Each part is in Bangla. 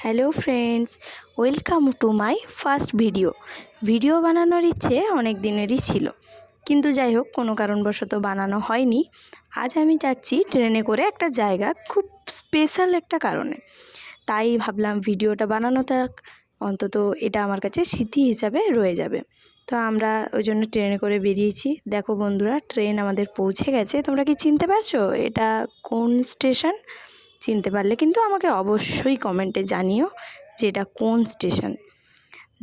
Hello friends, welcome to my first video বানানোর ইচ্ছে অনেক দিনেরই ছিল, কিন্তু যাই হোক কোনো কারণবশত বানানো হয়নি। আজ আমি যাচ্ছি ট্রেনে করে একটা জায়গা, খুব স্পেশাল একটা কারণে। তাই ভাবলাম ভিডিওটা বানানো থাক, অন্তত এটা আমার কাছে স্মৃতি হিসাবে রয়ে যাবে। তো আমরা ওই জন্য ট্রেনে করে বেরিয়েছি। দেখো বন্ধুরা, ট্রেন আমাদের পৌঁছে গেছে। তোমরা কি চিনতে পারছো এটা কোন স্টেশন? চিনতে পারলে কিন্তু আমাকে অবশ্যই কমেন্টে জানিও যে এটা কোন স্টেশন।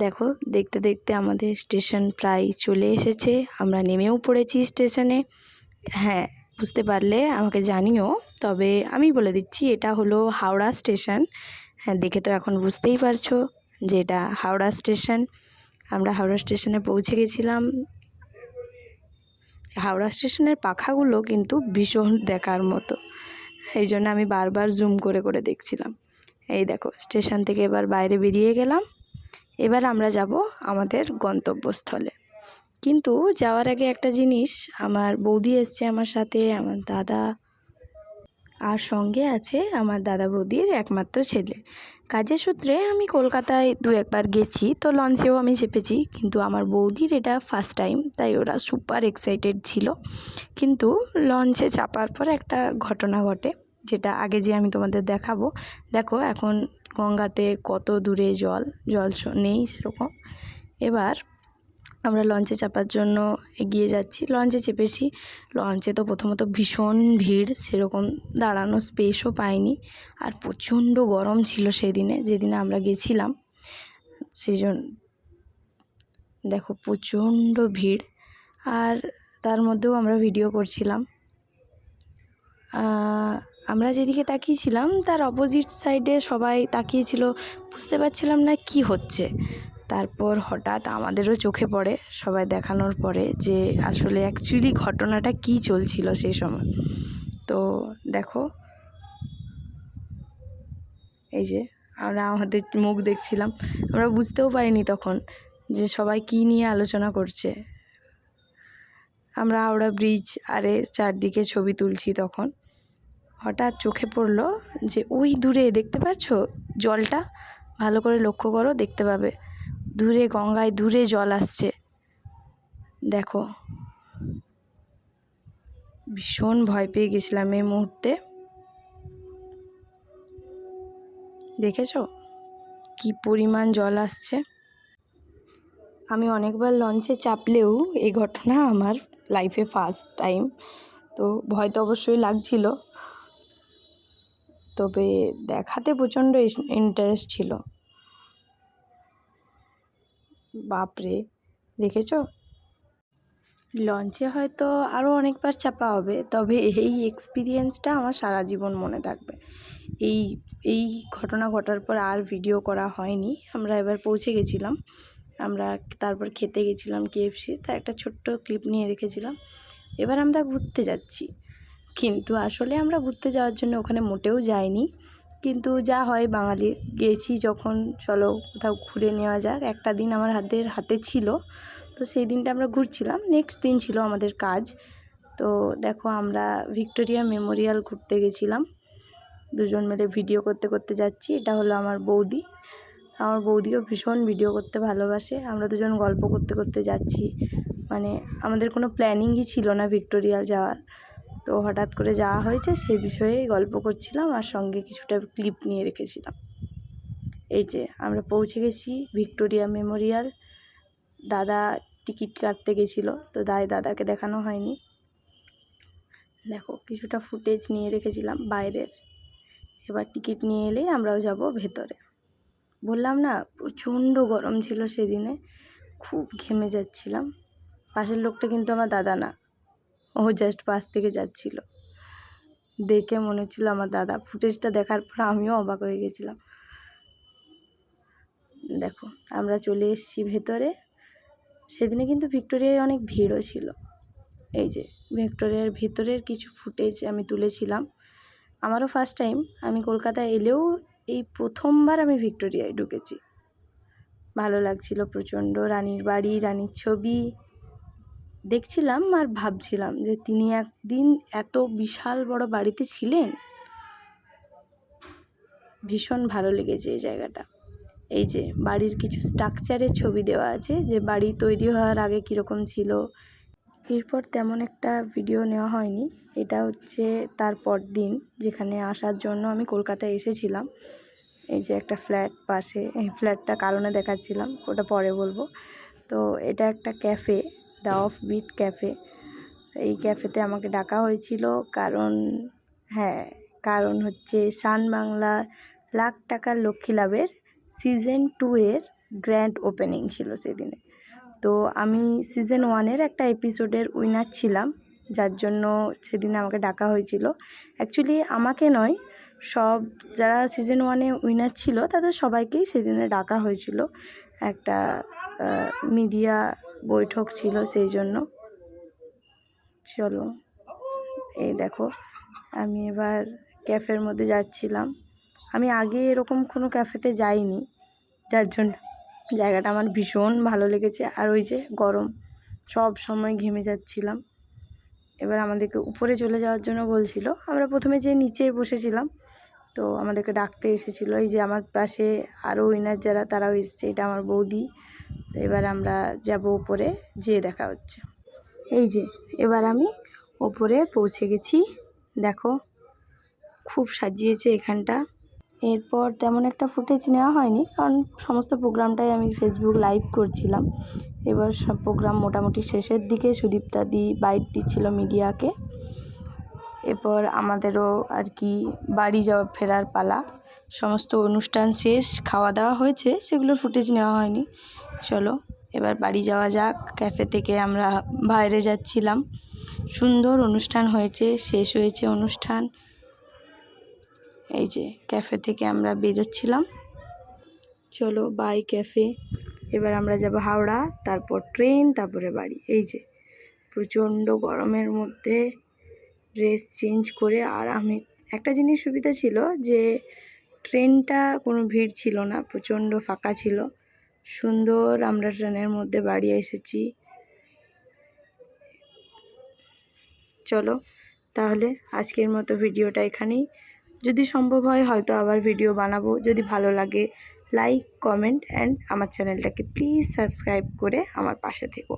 দেখো, দেখতে দেখতে আমাদের স্টেশন প্রায় চলে এসেছে। আমরা নেমেও পড়েছি স্টেশনে। হ্যাঁ, বুঝতে পারলে আমাকে জানিও। তবে আমি বলে দিচ্ছি, এটা হলো হাওড়া স্টেশন। হ্যাঁ, দেখে তো এখন বুঝতেই পারছো যে এটা হাওড়া স্টেশন। আমরা হাওড়া স্টেশনে পৌঁছে গেছিলাম। হাওড়া স্টেশনের পাখাগুলো কিন্তু ভীষণ দেখার মতো, এই জন্য আমি বারবার জুম করে করে দেখছিলাম। এই দেখো, স্টেশন থেকে এবার বাইরে বেরিয়ে গেলাম। এবার আমরা যাব আমাদের গন্তব্যস্থলে। কিন্তু যাওয়ার আগে একটা জিনিস, আমার বৌদি এসছে আমার সাথে, আমার দাদা, আর সঙ্গে আছে আমার দাদা বৌদির একমাত্র ছেলে। কাজের সূত্রে আমি কলকাতায় দু একবার গেছি, তো লঞ্চেও আমি চেপেছি, কিন্তু আমার বৌদির এটা ফার্স্ট টাইম, তাই ওরা সুপার এক্সাইটেড ছিল। কিন্তু লঞ্চে চাপার পর একটা ঘটনা ঘটে, যেটা আগে যে আমি তোমাদের দেখাবো। দেখো এখন গঙ্গাতে কত দূরে জল নেই সেরকম। এবার আমরা লঞ্চে চাপার জন্য এগিয়ে যাচ্ছি। লঞ্চে চেপেছি। লঞ্চে তো প্রথমত ভীষণ ভিড়, সেরকম দাঁড়ানোর স্পেসও পাইনি। আর প্রচণ্ড গরম ছিল সেদিনে, যেদিনে আমরা গেছিলাম। সেই জন্য দেখো প্রচণ্ড ভিড়, আর তার মধ্যেও আমরা ভিডিও করছিলাম। আমরা যেদিকে তাকিয়েছিলাম তার অপোজিট সাইডে সবাই তাকিয়েছিল, বুঝতে পারছিলাম না কি হচ্ছে। তারপর হঠাৎ আমাদেরও চোখে পড়ে সবাই দেখানোর পরে যে আসলে অ্যাকচুয়ালি ঘটনাটা কি চলছিল সেই সময়। তো দেখো, এই যে আমরা আমাদের মুখ দেখছিলাম, আমরা বুঝতেও পারিনি তখন যে সবাই কি নিয়ে আলোচনা করছে। আমরা হাওড়া ব্রিজ আরে চারদিকে ছবি তুলছি, তখন হঠাৎ চোখে পড়লো যে ওই দূরে দেখতে পাচ্ছ জলটা, ভালো করে লক্ষ্য করো, দেখতে পাবে দূরে গঙ্গায় দূরে জল আসছে। দেখো, ভীষণ ভয় পেয়ে গেছিলাম এই মুহূর্তে। দেখেছো কি পরিমাণ জল আসছে? আমি অনেকবার লঞ্চে চাপলেও এই ঘটনা আমার লাইফে ফার্স্ট টাইম। তো ভয় তো অবশ্যই লাগছিল, তবে দেখাতে প্রচণ্ড ইন্টারেস্ট ছিল। বাপরে, দেখেছো? লঞ্চে হয়তো আরও অনেকবার চাপা হবে, তবে এই এক্সপিরিয়েন্সটা আমার সারা জীবন মনে থাকবে। এই এই ঘটনা ঘটার পর আর ভিডিও করা হয়নি। আমরা এবার পৌঁছে গেছিলাম। আমরা তারপর খেতে গেছিলাম KFC, তার একটা ছোট্ট ক্লিপ নিয়ে রেখেছিলাম। এবার আমরা ঘুরতে যাচ্ছি, কিন্তু আসলে আমরা ঘুরতে যাওয়ার জন্য ওখানে মোটেও যাইনি। কিন্তু যা হয় বাঙালির, গেছি যখন চলো কোথাও ঘুরে নেওয়া যাক। একটা দিন আমার হাতে ছিল, তো সেই দিনটা আমরা ঘুরছিলাম। নেক্সট দিন ছিল আমাদের কাজ। তো দেখো, আমরা ভিক্টোরিয়া মেমোরিয়াল ঘুরতে গেছিলাম। দুজন মিলে ভিডিও করতে করতে যাচ্ছি। এটা হলো আমার বৌদি। আমার বৌদিও ভীষণ ভিডিও করতে ভালোবাসে। আমরা দুজন গল্প করতে করতে যাচ্ছি, মানে আমাদের কোনো প্ল্যানিংই ছিল না ভিক্টোরিয়া যাওয়ার, তো হঠাৎ করে যাওয়া হয়েছে, সেই বিষয়েই গল্প করছিলাম আর সঙ্গে কিছুটা ক্লিপ নিয়ে রেখেছিলাম। এই যে আমরা পৌঁছে গেছি ভিক্টোরিয়া মেমোরিয়াল। দাদা টিকিট কাটতে গেছিলো, তো দাদাকে দেখানো হয়নি। দেখো, কিছুটা ফুটেজ নিয়ে রেখেছিলাম বাইরের। এবার টিকিট নিয়ে এলেই আমরাও যাব ভেতরে। বললাম না, প্রচণ্ড গরম ছিল সেদিনে, খুব ঘেমে যাচ্ছিলাম। পাশের লোকটা কিন্তু আমার দাদা না, ও জাস্ট পাশ থেকে যাচ্ছিল। দেখে মনে হচ্ছিল আমার দাদা। ফুটেজটা দেখার পর আমিও অবাক হয়ে গেছিলাম। দেখো, আমরা চলে এসেছি ভেতরে। সেদিনে কিন্তু ভিক্টোরিয়ায় অনেক ভিড়ও ছিল। এই যে ভিক্টোরিয়ার ভেতরের কিছু ফুটেজ আমি তুলেছিলাম। আমারও ফার্স্ট টাইম, আমি কলকাতায় এলেও এই প্রথমবার আমি ভিক্টোরিয়ায় ঢুকেছি। ভালো লাগছিল প্রচণ্ড। রানীর বাড়ি, রানীর ছবি দেখছিলাম আর ভাবছিলাম যে তিনি একদিন এত বিশাল বড় বাড়িতে ছিলেন। ভীষণ ভালো লেগেছে এই জায়গাটা। এই যে বাড়ির কিছু স্ট্রাকচারের ছবি দেওয়া আছে, যে বাড়ি তৈরি হওয়ার আগে কীরকম ছিল। এরপর তেমন একটা ভিডিও নেওয়া হয়নি। এটা হচ্ছে তারপর দিন, যেখানে আসার জন্য আমি কলকাতায় এসেছিলাম। এই যে একটা ফ্ল্যাট পাশে, এই ফ্ল্যাটটা কারণে দেখাচ্ছিলাম, ওটা পরে বলবো। তো এটা একটা cafe, the off beat cafe. এই ক্যাফেতে আমাকে ডাকা হয়েছিল কারণ হচ্ছে সান বাংলা লাখ টাকার লক্ষ্মী লাভের সিজন 2 এর গ্র্যান্ড ওপেনিং ছিল সেদিনে। তো আমি সিজন 1 একটা এপিসোডের উইনার ছিলাম, যার জন্য সেদিন আমাকে ডাকা হয়েছিল। অ্যাকচুয়ালি আমাকে নয়, সব যারা সিজন 1 উইনার ছিল তাদের সবাইকেই সেদিনে ডাকা হয়েছিল। একটা মিডিয়া বৈঠক ছিল সেই জন্য। চলো, এই দেখো আমি এবার ক্যাফের মধ্যে যাচ্ছিলাম। আমি আগে এরকম কোনো ক্যাফেতে যাইনি, যার জন্য জায়গাটা আমার ভীষণ ভালো লেগেছে। আর ওই যে গরম, সব সময় ঘেমে যাচ্ছিলাম। এবার আমাদেরকে উপরে চলে যাওয়ার জন্য বলছিল। আমরা প্রথমে যে নিচে বসেছিলাম, তো আমাদেরকে ডাকতে এসেছিলো। এই যে আমার পাশে আরও উইনার যারা, তারাও এসছে। এটা আমার বৌদি। তো এবার আমরা যাব উপরে, যেয়ে দেখা হচ্ছে। এই যে এবার আমি ওপরে পৌঁছে গেছি, দেখো খুব সাজিয়েছে এখানটা। এরপর তেমন একটা ফুটেজ নেওয়া হয়নি, কারণ সমস্ত প্রোগ্রামটাই আমি ফেসবুক লাইভ করছিলাম। এবার সব প্রোগ্রাম মোটামুটি শেষের দিকে সুদীপ্তা দি বাইট দিচ্ছিল মিডিয়াকে। এরপর আমাদেরও আর কি বাড়ি ফেরার পালা। সমস্ত অনুষ্ঠান শেষ, খাওয়া দাওয়া হয়েছে, সেগুলোর ফুটেজ নেওয়া হয়নি। চলো এবার বাড়ি যাওয়া যাক। ক্যাফে থেকে আমরা বাইরে যাচ্ছিলাম। সুন্দর অনুষ্ঠান হয়েছে, শেষ হয়েছে অনুষ্ঠান। এই যে ক্যাফে থেকে আমরা বেরোচ্ছিলাম। চলো বাই ক্যাফে। এবার আমরা যাব হাওড়া, তারপর ট্রেন, তারপরে বাড়ি। এই যে প্রচণ্ড গরমের মধ্যে ড্রেস চেঞ্জ করে। আর আমি একটা জিনিস সুবিধা ছিল যে ট্রেনটা কোনো ভিড় ছিল না, প্রচণ্ড ফাঁকা ছিল। সুন্দর আমরা ট্রেনের মধ্যে বাড়ি এসেছি। চলো তাহলে আজকের মতো ভিডিওটা এখানেই। যদি সম্ভব হয় হয়তো আবার ভিডিও বানাবো। যদি ভালো লাগে লাইক, কমেন্ট অ্যান্ড আমার চ্যানেলটাকে প্লিজ সাবস্ক্রাইব করে আমার পাশে থেকো।